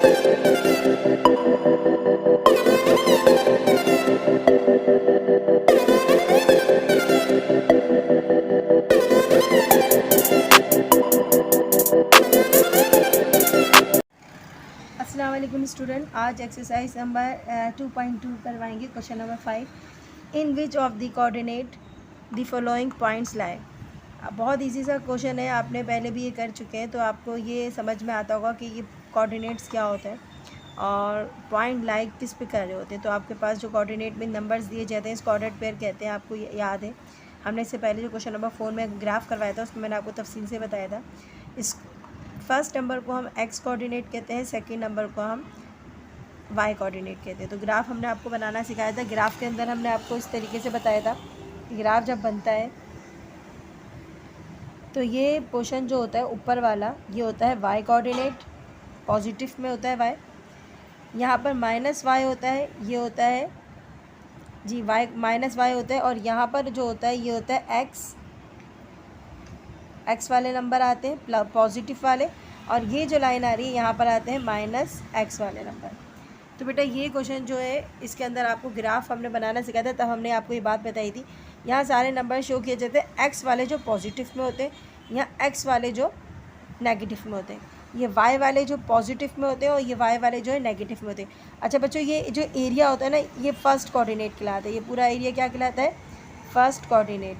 अस्सलाम वालेकुम स्टूडेंट, आज एक्सरसाइज नंबर 2.2 करवाएंगे। Question number 5, in which of the coordinate the following points लाए। बहुत इजी सा क्वेश्चन है, आपने पहले भी ये कर चुके हैं तो आपको ये समझ में आता होगा कि ये कोऑर्डिनेट्स क्या होता है और पॉइंट लाइक किस पे कर रहे होते हैं। तो आपके पास जो कोऑर्डिनेट में नंबर्स दिए जाते हैं इस कोऑर्डिनेट पेयर कहते हैं, आपको याद है। हमने इससे पहले जो क्वेश्चन नंबर 4 में ग्राफ करवाया था उसमें मैंने आपको तफसील से बताया था। इस फर्स्ट नंबर को हम एक्स कोऑर्डिनेट कहते हैं, सेकंड नंबर को हम वाई कोऑर्डिनेट कहते हैं। तो ग्राफ हमने आपको बनाना सिखाया था। ग्राफ के अंदर हमने आपको इस तरीके से बताया था कि ग्राफ जब बनता है तो ये पोर्शन जो होता है ऊपर वाला ये होता है वाई कोऑर्डिनेट, पॉजिटिव में होता है वाई। यहाँ पर माइनस वाई होता है, ये होता है जी वाई माइनस वाई होता है। और यहाँ पर जो होता है ये होता है एक्स वाले नंबर आते हैं पॉजिटिव वाले, और ये जो लाइन आ रही है यहाँ पर आते हैं माइनस एक्स वाले नंबर। तो बेटा ये क्वेश्चन जो है इसके अंदर आपको ग्राफ हमने बनाना सिखाया था, तब हमने आपको ये बात बताई थी। यहाँ सारे नंबर शो किए जाते हैं, एक्स वाले जो पॉजिटिव में होते हैं, यहाँ एक्स वाले जो नेगेटिव में होते हैं, ये वाई वाले जो पॉजिटिव में होते हैं और ये वाई वाले जो है नेगेटिव में होते हैं। अच्छा बच्चों, ये जो एरिया होता है ना ये फर्स्ट कोऑर्डिनेट कहलाता है। ये पूरा एरिया क्या कहलाता है? First coordinate.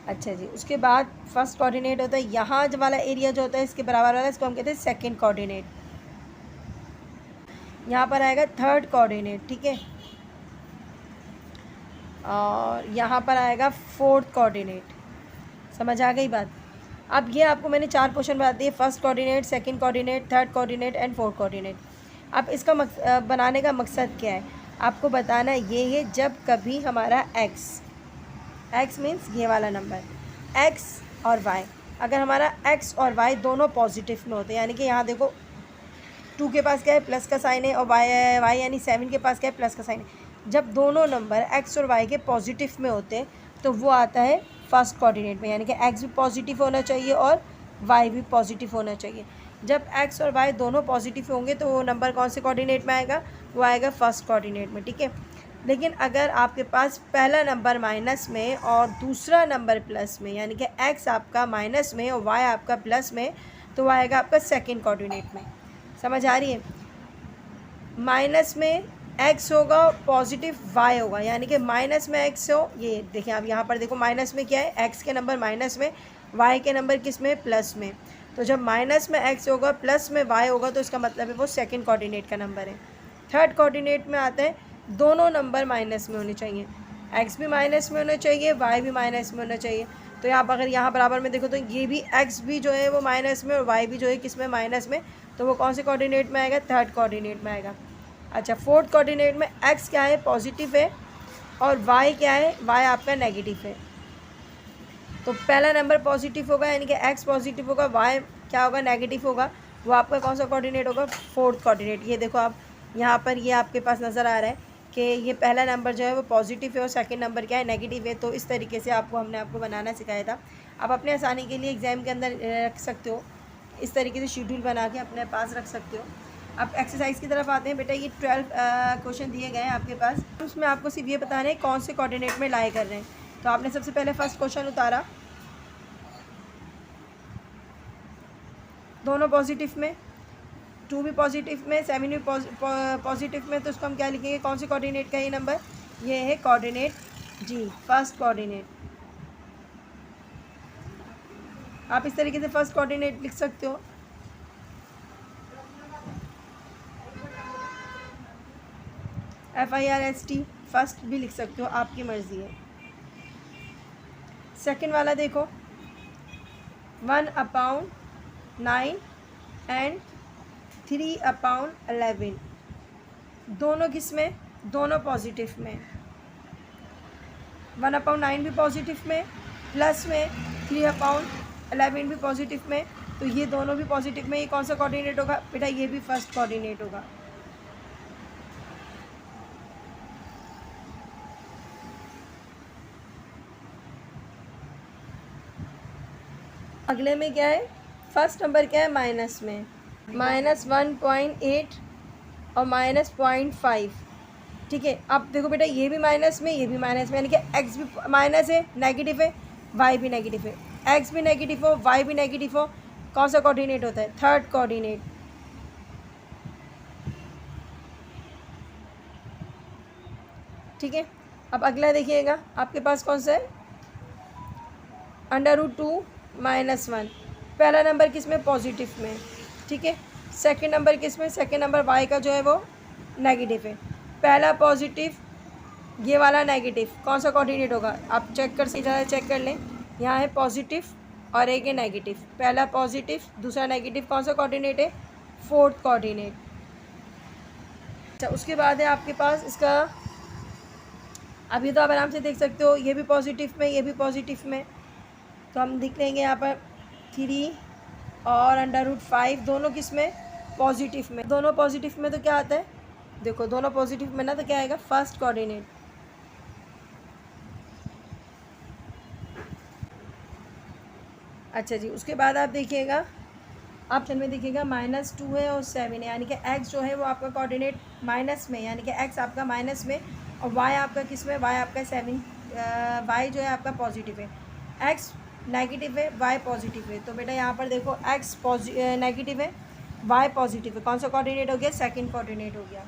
अच्छा जी, उसके बाद फर्स्ट कोऑर्डिनेट होता है यहाँ जो वाला एरिया जो होता है इसके बराबर वाला, इसको हम कहते हैं सेकंड कोऑर्डिनेट। यहाँ पर आएगा थर्ड कोऑर्डिनेट, ठीक है, और यहाँ पर आएगा फोर्थ कोऑर्डिनेट। समझ आ गई बात? अब ये आपको मैंने 4 पोर्शन बता दिए, first coordinate, second coordinate, third coordinate and fourth coordinate. अब इसका बनाने का मकसद क्या है? आपको बताना ये है जब कभी हमारा एक्स मीन्स ये वाला नंबर एक्स और वाई, अगर हमारा एक्स और वाई दोनों पॉजिटिव में होते हैं, यानी कि यहाँ देखो 2 के पास क्या है प्लस का साइन है और वाई यानी 7 के पास क्या है प्लस का साइन है। जब दोनों नंबर एक्स और वाई के पॉजिटिव में होते हैं तो वो आता है फर्स्ट कोऑर्डिनेट में, यानी कि एक्स भी पॉजिटिव होना चाहिए और वाई भी पॉजिटिव होना चाहिए। जब एक्स और वाई दोनों पॉजिटिव होंगे तो वो नंबर कौन से कोऑर्डिनेट में आएगा? वो आएगा फर्स्ट कोऑर्डिनेट में, ठीक है। लेकिन अगर आपके पास पहला नंबर माइनस में और दूसरा नंबर प्लस में, यानी कि एक्स आपका माइनस में और वाई आपका प्लस में, तो वो आएगा आपका सेकंड कोऑर्डिनेट में। समझ आ रही है? माइनस में एक्स होगा, पॉजिटिव वाई होगा, यानी कि माइनस में एक्स हो, ये देखिए आप यहाँ पर देखो माइनस में क्या है, एक्स के नंबर माइनस में, वाई के नंबर किस में? प्लस में। तो जब माइनस में एक्स होगा प्लस में वाई होगा तो इसका मतलब है वो सेकंड कोऑर्डिनेट का नंबर है। थर्ड कोऑर्डिनेट में आता है दोनों नंबर माइनस में होने चाहिए, एक्स भी माइनस में होना चाहिए, वाई भी माइनस में होना चाहिए। तो यहाँ पर अगर यहाँ बराबर में देखो तो ये भी एक्स भी जो है वो माइनस में और वाई भी जो है किस में? माइनस में। तो वो कौन से कोऑर्डिनेट में आएगा? थर्ड कोऑर्डिनेट में आएगा। अच्छा, फोर्थ कोऑर्डिनेट में एक्स क्या है? पॉजिटिव है और वाई क्या है? वाई आपका नेगेटिव है। तो पहला नंबर पॉजिटिव होगा यानी कि एक्स पॉजिटिव होगा, वाई क्या होगा? नेगेटिव होगा। वो आपका कौन सा कोऑर्डिनेट होगा? Fourth coordinate. ये देखो आप यहाँ पर ये आपके पास नज़र आ रहा है कि ये पहला नंबर जो है वो पॉजिटिव है और सेकंड नंबर क्या है? नेगेटिव है। तो इस तरीके से हमने आपको बनाना सिखाया था। आप अपने आसानी के लिए एग्ज़ाम के अंदर रख सकते हो, इस तरीके से शेड्यूल बना के अपने पास रख सकते हो। अब एक्सरसाइज की तरफ आते हैं। बेटा ये 12 क्वेश्चन दिए गए हैं आपके पास, उसमें आपको सिर्फ ये बताना है कौन से कोऑर्डिनेट में लाई कर रहे हैं। तो आपने सबसे पहले फर्स्ट क्वेश्चन उतारा, दोनों पॉजिटिव में, 2 भी पॉजिटिव में, 7 भी पॉजिटिव में, तो उसको हम क्या लिखेंगे? कौन से कोऑर्डिनेट का ये नंबर? ये है कोऑर्डिनेट जी, फर्स्ट कोऑर्डिनेट। आप इस तरीके से फर्स्ट कोऑर्डिनेट लिख सकते हो। FIRST फर्स्ट भी लिख सकते हो, आपकी मर्ज़ी है। सेकंड वाला देखो, 1/9 एंड 3/11, दोनों किस में? दोनों पॉजिटिव में। 1/9 भी पॉजिटिव में, प्लस में 3/11 भी पॉजिटिव में, तो ये दोनों भी पॉजिटिव में। ये कौन सा कोऑर्डिनेट होगा? बेटा ये भी फर्स्ट कोऑर्डिनेट होगा। अगले में क्या है, फर्स्ट नंबर क्या है माइनस में, -1.8 और -0.5। ठीक है, अब देखो बेटा ये भी माइनस में, ये भी माइनस में, यानी कि एक्स भी माइनस है, नेगेटिव है, वाई भी नेगेटिव है। एक्स भी नेगेटिव हो, वाई भी नेगेटिव हो, कौन सा कोऑर्डिनेट होता है, थर्ड कोऑर्डिनेट। ठीक है, अब अगला देखिएगा आपके पास कौन सा है, √2 -1। पहला नंबर किस में, पॉजिटिव में। ठीक है, सेकंड नंबर किस में, सेकंड नंबर वाई का जो है वो नेगेटिव है। पहला पॉजिटिव, ये वाला नेगेटिव, कौन सा कोऑर्डिनेट होगा, आप चेक कर चेक कर लें। यहाँ है पॉजिटिव और एक है नेगेटिव, पहला पॉजिटिव दूसरा नेगेटिव, कौन सा कोऑर्डिनेट है, फोर्थ कोऑर्डिनेट। अच्छा, उसके बाद है आपके पास इसका, अब ये तो आप आराम से देख सकते हो, ये भी पॉजिटिव में, ये भी पॉजिटिव में, तो हम लिख लेंगे यहाँ पर 3 और √5 दोनों किस में, पॉजिटिव में। दोनों पॉजिटिव में तो क्या आता है, देखो दोनों पॉजिटिव में ना, तो क्या आएगा, फर्स्ट कोऑर्डिनेट। अच्छा जी, उसके बाद आप देखिएगा ऑप्शन में देखिएगा -2 है और 7 है, यानी कि एक्स जो है वो आपका कोऑर्डिनेट माइनस में, यानी कि एक्स आपका माइनस में, और वाई आपका किस में, वाई आपका 7, वाई जो है आपका पॉजिटिव है। एक्स नेगेटिव है, वाई पॉजिटिव है, तो बेटा यहाँ पर देखो एक्स नेगेटिव है, वाई पॉजिटिव है, कौन सा कोऑर्डिनेट हो गया, सेकंड कोऑर्डिनेट हो गया।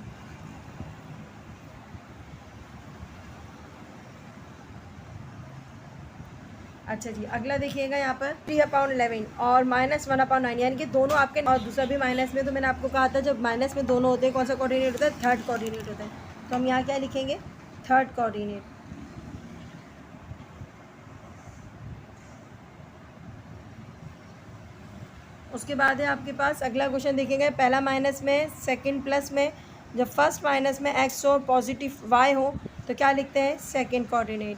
अच्छा जी, अगला देखिएगा यहाँ पर 3/11 और -1/9, यानी कि दोनों आपके, और दूसरा भी माइनस में। तो मैंने आपको कहा था जब माइनस में दोनों होते हैं कौन सा कोऑर्डिनेट होता है, थर्ड कोऑर्डिनेट होता है। तो हम यहाँ क्या लिखेंगे, थर्ड कोऑर्डिनेट। उसके बाद है आपके पास अगला क्वेश्चन देखेंगे, पहला माइनस में, सेकंड प्लस में। जब फर्स्ट माइनस में एक्स हो, पॉजिटिव वाई हो, तो क्या लिखते हैं, सेकंड कोऑर्डिनेट।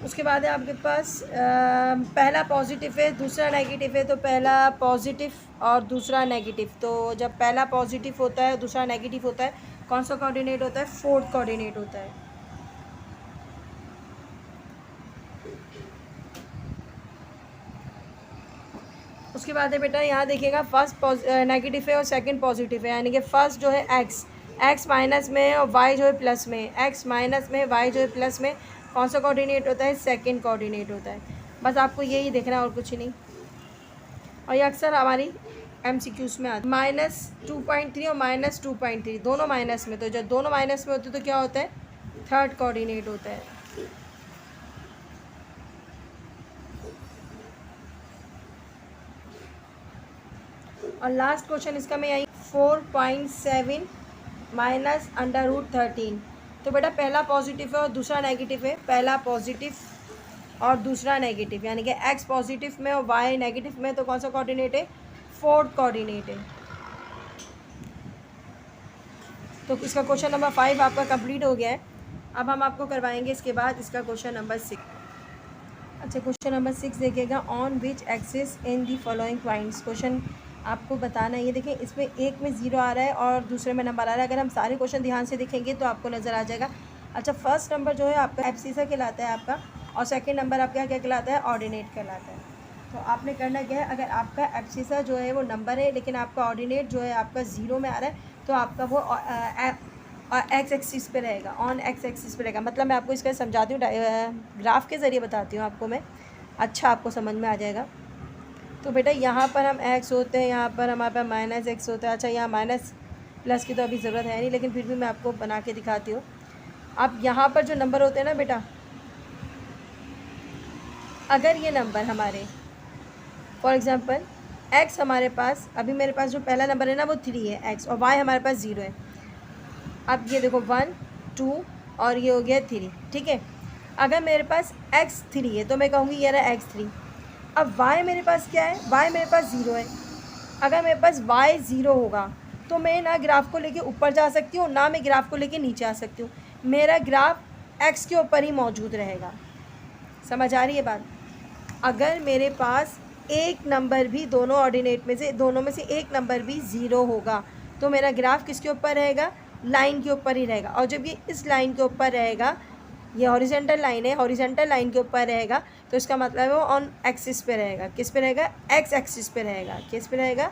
उसके बाद है आपके पास पहला पॉजिटिव है, दूसरा नेगेटिव है, तो पहला पॉजिटिव और दूसरा नेगेटिव। तो जब पहला पॉजिटिव होता है दूसरा नेगेटिव होता है, कौन सा कोऑर्डिनेट होता है, फोर्थ कोऑर्डिनेट होता है। उसके बाद है बेटा यहाँ देखिएगा, फर्स्ट नेगेटिव है और सेकंड पॉजिटिव है, यानी कि फर्स्ट जो है एक्स माइनस में है और वाई जो है प्लस में, एक्स माइनस में, वाई जो है प्लस में, कौन सा कोऑर्डिनेट होता है, सेकंड कोऑर्डिनेट होता है। बस आपको यही देखना है और कुछ नहीं, और ये अक्सर हमारी MCQs में आता है। -2.3 और -2.3 दोनों माइनस में, तो जब दोनों माइनस में होते तो क्या होता है, थर्ड कोऑर्डिनेट होता है। और लास्ट क्वेश्चन इसका मैं यही 4.7 -√13। तो बेटा पहला पॉजिटिव है और दूसरा नेगेटिव है, पहला पॉजिटिव और दूसरा नेगेटिव, यानी कि एक्स पॉजिटिव में और वाई नेगेटिव में, तो कौन सा कोऑर्डिनेट है, फोर्थ कोऑर्डिनेट है। तो इसका क्वेश्चन नंबर 5 आपका कंप्लीट हो गया है। अब हम आपको करवाएंगे इसके बाद इसका क्वेश्चन नंबर 6। अच्छा, क्वेश्चन नंबर 6 देखिएगा, on which axis in the following points. Question आपको बताना है, ये देखें इसमें एक में 0 आ रहा है और दूसरे में नंबर आ रहा है। अगर हम सारे क्वेश्चन ध्यान से देखेंगे तो आपको नज़र आ जाएगा। अच्छा, फर्स्ट नंबर जो है आपका एब्सिसा कहलाता है आपका, और सेकंड नंबर आपका क्या कहलाता है, ऑर्डिनेट कहलाता है। तो आपने करना क्या है, अगर आपका एब्सिसा जो है वो नंबर है लेकिन आपका ऑर्डिनेट जो है आपका 0 में आ रहा है, तो आपका वो एक्स एक्सिस पे रहेगा, ऑन एक्स एक्सिस पे रहेगा। मतलब मैं आपको इसका समझाती हूँ, ग्राफ के ज़रिए बताती हूँ आपको मैं, अच्छा आपको समझ में आ जाएगा। तो बेटा यहाँ पर हम एक्स होते हैं, यहाँ पर हमारे पास -x होता है। अच्छा, यहाँ माइनस प्लस की तो अभी ज़रूरत है नहीं, लेकिन फिर भी मैं आपको बना के दिखाती हूँ। अब यहाँ पर जो नंबर होते हैं ना बेटा, अगर ये नंबर हमारे फॉर एग्ज़ाम्पल x हमारे पास, अभी मेरे पास जो पहला नंबर है ना वो 3 है x, और y हमारे पास 0 है। अब ये देखो 1 2 और ये हो गया 3, ठीक है। अगर मेरे पास x 3 है तो मैं कहूँगी ये रहा x3। अब y मेरे पास क्या है, y मेरे पास 0 है। अगर मेरे पास y 0 होगा तो मैं ना ग्राफ को लेके ऊपर जा सकती हूँ, ना मैं ग्राफ को लेके नीचे आ सकती हूँ। मेरा ग्राफ x के ऊपर ही मौजूद रहेगा। समझ आ रही है बात। अगर मेरे पास एक नंबर भी दोनों ऑर्डिनेट में से, दोनों में से एक नंबर भी 0 होगा तो मेरा ग्राफ किसके ऊपर रहेगा, लाइन के ऊपर ही रहेगा। और जब ये इस लाइन के ऊपर रहेगा ये हॉरिजेंटल लाइन है, हॉरिजेंटल लाइन के ऊपर रहेगा तो इसका मतलब है वो ऑन एक्सिस पे रहेगा। किस पे रहेगा? एक्स एक्सिस पे रहेगा। किस पे रहेगा?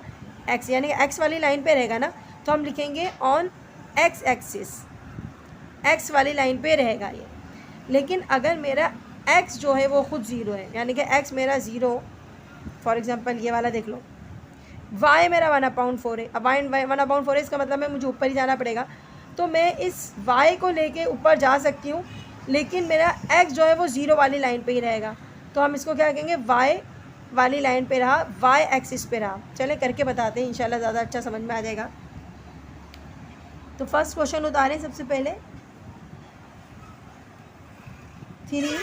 एक्स, यानी कि एक्स वाली लाइन पे रहेगा ना, तो हम लिखेंगे ऑन एक्स एक्सिस, एक्स वाली लाइन पे रहेगा ये। लेकिन अगर मेरा एक्स जो है वो ख़ुद ज़ीरो है, यानी कि एक्स मेरा ज़ीरो, फॉर एग्जांपल ये वाला देख लो, वाई मेरा 1/4 है। अब वाई 1/4 है, इसका मतलब है मुझे ऊपर ही जाना पड़ेगा, तो मैं इस वाई को लेके ऊपर जा सकती हूँ, लेकिन मेरा एक्स जो है वो ज़ीरो वाली लाइन पे ही रहेगा। तो हम इसको क्या कहेंगे? वाई वाली लाइन पे रहा, वाई एक्सिस पे रहा। चलें करके बताते हैं, इंशाल्लाह ज़्यादा अच्छा समझ में आ जाएगा। तो फर्स्ट क्वेश्चन उतारें सबसे पहले, 3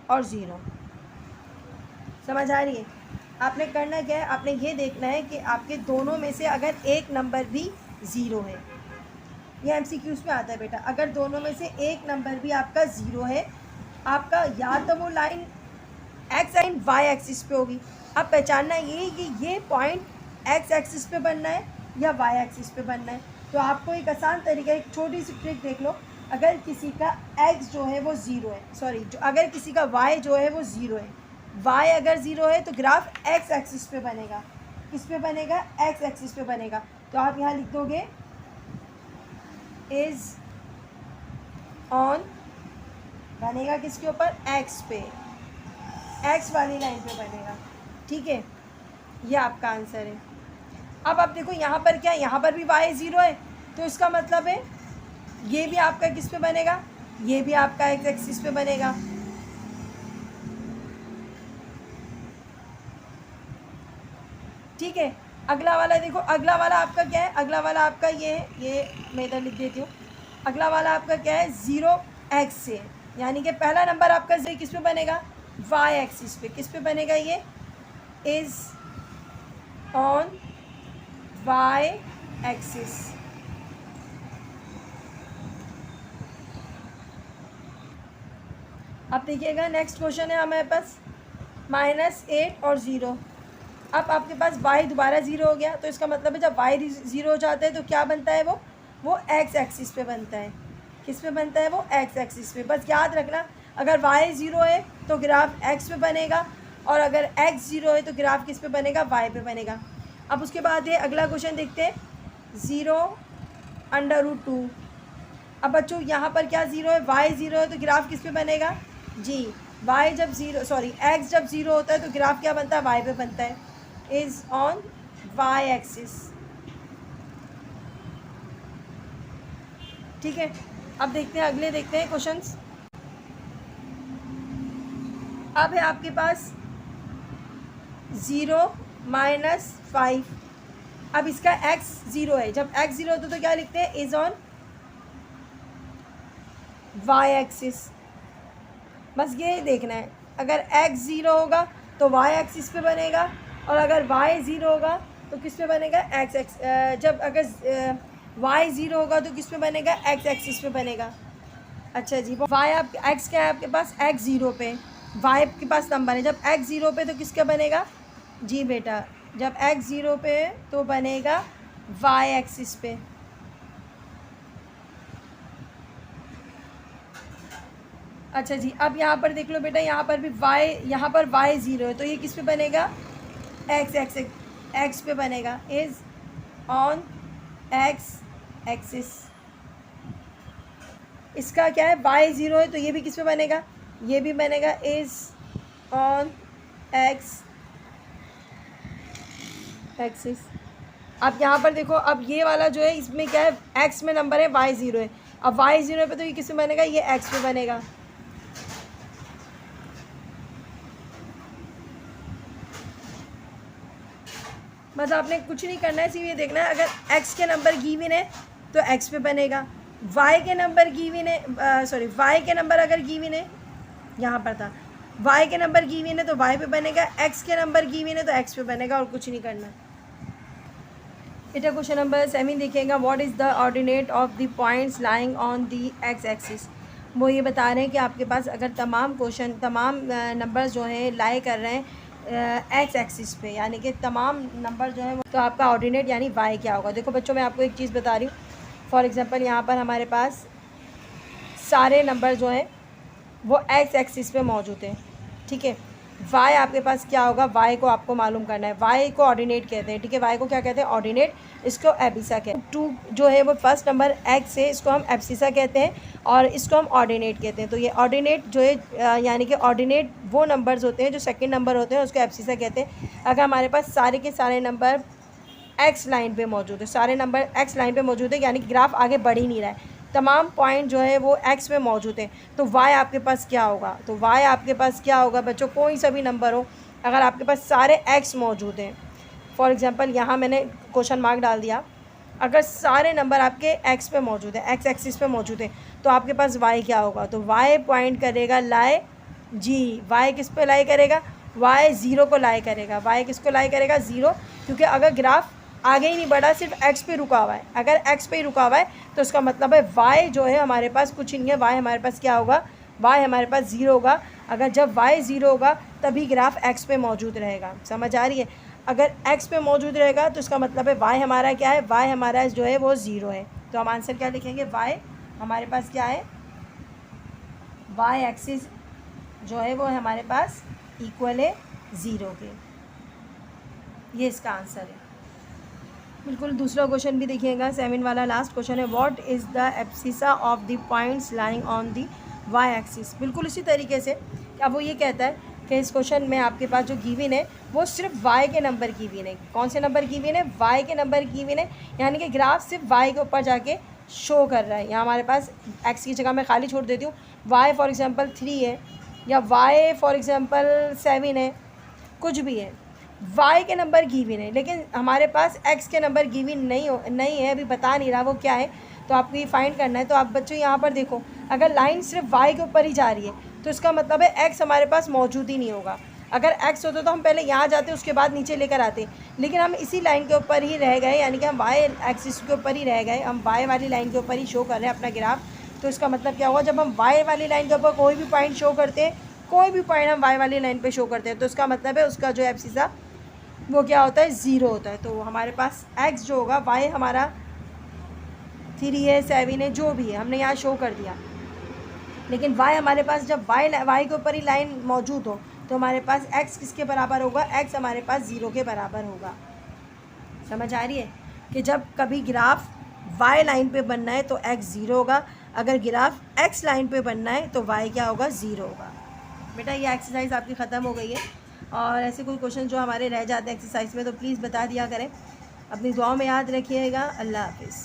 और 0। समझ आ रही है? आपने करना क्या है, आपने ये देखना है कि आपके दोनों में से अगर एक नंबर भी ज़ीरो है, ये MCQs में आता है बेटा, अगर दोनों में से एक नंबर भी आपका ज़ीरो है, आपका या तो वो line x line y axis पे होगी। अब पहचानना ये कि ये पॉइंट एक्स एक्सिस पे बनना है या वाई एक्सिस पे बनना है। तो आपको एक आसान तरीका, एक छोटी सी ट्रिक देख लो। अगर किसी का एक्स जो है वो ज़ीरो है, सॉरी, अगर किसी का वाई जो है वो ज़ीरो है, वाई अगर ज़ीरो है तो ग्राफ एक्स एक्सिस पे बनेगा। किस पे बनेगा? एक्स एक्सिस पे बनेगा। तो आप यहाँ लिख दोगे इज़ ऑन, बनेगा किसके ऊपर? एक्स पे, एक्स वाली लाइन पे बनेगा। ठीक है, ये आपका आंसर है। अब आप देखो यहाँ पर क्या है, यहाँ पर भी वाई ज़ीरो है, तो इसका मतलब है ये भी आपका किस पे बनेगा? ये भी आपका एक्स एक्सिस पे बनेगा। ठीक है, अगला वाला देखो, अगला वाला आपका क्या है? अगला वाला आपका ये है, ये मैं इधर लिख देती हूँ। अगला वाला आपका क्या है? 0x से, यानी कि पहला नंबर आपका किस पे बनेगा? वाई एक्सिस पे। किस पे बनेगा? ये इज़ ऑन वाई एक्सिस। अब देखिएगा, नेक्स्ट क्वेश्चन है हमारे पास -8 और 0। अब आपके पास y दोबारा ज़ीरो हो गया, तो इसका मतलब है जब y ज़ीरो हो जाता है तो क्या बनता है? वो x एक्सिस पे बनता है। किस पे बनता है? वो x एक्सिस पे। बस याद रखना, अगर y ज़ीरो है तो ग्राफ x पे बनेगा, और अगर x ज़ीरो है तो ग्राफ किस पे बनेगा? y पे बनेगा। अब उसके बाद ये अगला क्वेश्चन देखते हैं, 0√2। अब बच्चों यहाँ पर क्या ज़ीरो है? y ज़ीरो है, तो ग्राफ किस पे बनेगा? जी, y जब ज़ीरो, सॉरी, x जब ज़ीरो होता है तो ग्राफ क्या बनता है? y पे बनता है। Is on y axis. ठीक है, अब देखते हैं अगले, देखते हैं क्वेश्चंस। अब है आपके पास 0 - 5। अब इसका x ज़ीरो है, जब x ज़ीरो होता है तो क्या लिखते हैं? Is on y axis. बस ये देखना है, अगर x ज़ीरो होगा तो y एक्सिस पे बनेगा, और अगर y ज़ीरो होगा तो किस पे बनेगा? जब अगर y ज़ीरो होगा तो किस पे बनेगा? x एक्सिस पे बनेगा। अच्छा जी, y आप x क्या है आपके पास? x ज़ीरो पे, y के पास नंबर है, जब x ज़ीरो पे तो किसका बनेगा? जी बेटा, जब x ज़ीरो पे तो बनेगा y एक्सिस पे। अच्छा जी, अब यहाँ पर देख लो बेटा, यहाँ पर भी यहाँ पर y ज़ीरो है, तो ये किस पे बनेगा? x पे बनेगा। Is on x axis. इसका क्या है? y ज़ीरो है, तो ये भी किस पे बनेगा? ये भी बनेगा इज़ ऑन x एक्सिस। अब यहाँ पर देखो, अब ये वाला जो है इसमें क्या है? x में नंबर है, y ज़ीरो है। अब y ज़ीरो पे तो ये किस पे बनेगा? ये x पे बनेगा। बस आपने कुछ नहीं करना है, सिर्फ ये देखना है, अगर x के नंबर गिवन है तो x पे बनेगा, y के नंबर गिवन है, सॉरी, y के नंबर अगर गिवन है, यहाँ पर था, y के नंबर गिवन है तो y पे बनेगा, x के नंबर गिवन है तो x पे बनेगा, और कुछ नहीं करना। बेटा क्वेश्चन नंबर 7 देखिएगा, what is the ordinate of the points lying on the x axis. वो ये बता रहे हैं कि आपके पास अगर तमाम नंबर्स जो हैं लाई कर रहे हैं एक्स एक्सिस पे, यानी कि तमाम नंबर जो है, तो आपका ऑर्डिनेट यानी वाई क्या होगा। देखो बच्चों, मैं आपको एक चीज़ बता रही हूँ। फॉर एग्जांपल यहाँ पर हमारे पास सारे नंबर जो हैं वो एक्स एक्सिस पे मौजूद है, ठीक है। वाई आपके पास क्या होगा, वाई को आपको मालूम करना है, वाई को ऑर्डिनेट कहते हैं, ठीक है। वाई को क्या कहते हैं, ऑर्डिनेट, इसको एबिसा कहते हैं। 2 जो है वो फर्स्ट नंबर एक्स है, इसको हम एब्सिसा कहते हैं और इसको हम ऑर्डिनेट कहते हैं। तो ये ऑर्डिनेट जो है यानी कि ऑर्डिनेट वो नंबर्स होते हैं जो सेकंड नंबर होते हैं, उसको एब्सिसा कहते हैं। अगर हमारे पास सारे के सारे नंबर एक्स लाइन पे मौजूद है, सारे नंबर एक्स लाइन पे मौजूद है, यानी कि ग्राफ आगे बढ़ ही नहीं रहा है, तमाम पॉइंट जो है वो एक्स में मौजूद हैं, तो वाई आपके पास क्या होगा, तो वाई आपके पास क्या होगा बच्चों, कोई सा भी नंबर हो, अगर आपके पास सारे एक्स मौजूद हैं, फॉर एग्जांपल यहाँ मैंने क्वेश्चन मार्क डाल दिया, अगर सारे नंबर आपके एक्स पे मौजूद है, एक्स एक्सिस पे मौजूद है, तो आपके पास वाई क्या होगा, तो वाई पॉइंट करेगा लाई जी, वाई किस पे लाई करेगा, वाई ज़ीरो को लाई करेगा, वाई किसको लाई करेगा, ज़ीरो, क्योंकि अगर ग्राफ आगे ही नहीं बढ़ा, सिर्फ एक्स पे रुका हुआ है, अगर एक्स पे ही रुका हुआ है तो उसका मतलब है वाई जो है हमारे पास कुछ नहीं है, वाई हमारे पास क्या होगा, वाई हमारे पास ज़ीरो होगा। अगर जब वाई ज़ीरो होगा तभी ग्राफ एक्स पे मौजूद रहेगा, समझ आ रही है। अगर एक्स पे मौजूद रहेगा तो उसका मतलब है वाई हमारा क्या है, वाई हमारा जो है वो ज़ीरो है। तो हम आंसर क्या लिखेंगे, वाई हमारे पास क्या है, वाई एक्सिस जो है वो हमारे पास इक्वल है ज़ीरो के, ये इसका आंसर है। बिल्कुल दूसरा क्वेश्चन भी देखिएगा, 7 वाला लास्ट क्वेश्चन है, what is the abscissa of the points lying on the y axis. बिल्कुल इसी तरीके से अब वो ये कहता है कि इस क्वेश्चन में आपके पास जो गिवन है वो सिर्फ वाई के नंबर गिवन है। कौन से नंबर गिवन है, वाई के नंबर गिवन है, यानी कि ग्राफ सिर्फ वाई के ऊपर जाके शो कर रहा है। यहाँ हमारे पास एक्स की जगह मैं खाली छोड़ देती हूँ, वाई फॉर एग्ज़ाम्पल 3 है या वाई फॉर एग्ज़ाम्पल 7 है, कुछ भी है, वाई के नंबर गिवन है, लेकिन हमारे पास एक्स के नंबर गिवन नहीं है, अभी बता नहीं रहा वो क्या है, तो आपको ये फाइंड करना है। तो आप बच्चों यहाँ पर देखो, अगर लाइन सिर्फ वाई के ऊपर ही जा रही है तो इसका मतलब है एक्स हमारे पास मौजूद ही नहीं होगा। अगर एक्स होता तो हम पहले यहाँ जाते उसके बाद नीचे लेकर आते, लेकिन हम इसी लाइन के ऊपर ही रह गए, यानी कि हम वाई एक्सिस के ऊपर ही रह गए, हम वाई वाली लाइन के ऊपर ही शो कर रहे हैं अपना ग्राफ। तो इसका मतलब क्या हुआ, जब हम वाई वाली लाइन के ऊपर कोई भी पॉइंट शो करते हैं, कोई भी पॉइंट हम वाई वाली लाइन पर शो करते हैं, तो इसका मतलब है उसका जो एब्सिसा वो क्या होता है, ज़ीरो होता है। तो हमारे पास एक्स जो होगा, वाई हमारा 3 है 7 है जो भी है हमने यहाँ शो कर दिया, लेकिन वाई हमारे पास जब वाई के ऊपर ही लाइन मौजूद हो तो हमारे पास एक्स किसके बराबर होगा, एक्स हमारे पास ज़ीरो के बराबर होगा। समझ आ रही है कि जब कभी ग्राफ वाई लाइन पे बनना है तो एक्स ज़ीरो होगा, अगर ग्राफ एक्स लाइन पे बनना है तो वाई क्या होगा, ज़ीरो होगा। बेटा ये एक्सरसाइज आपकी ख़त्म हो गई है, और ऐसे कोई क्वेश्चन जो हमारे रह जाते हैं एक्सरसाइज में तो प्लीज़ बता दिया करें। अपनी दुआओं में याद रखिएगा। अल्लाह हाफिज़।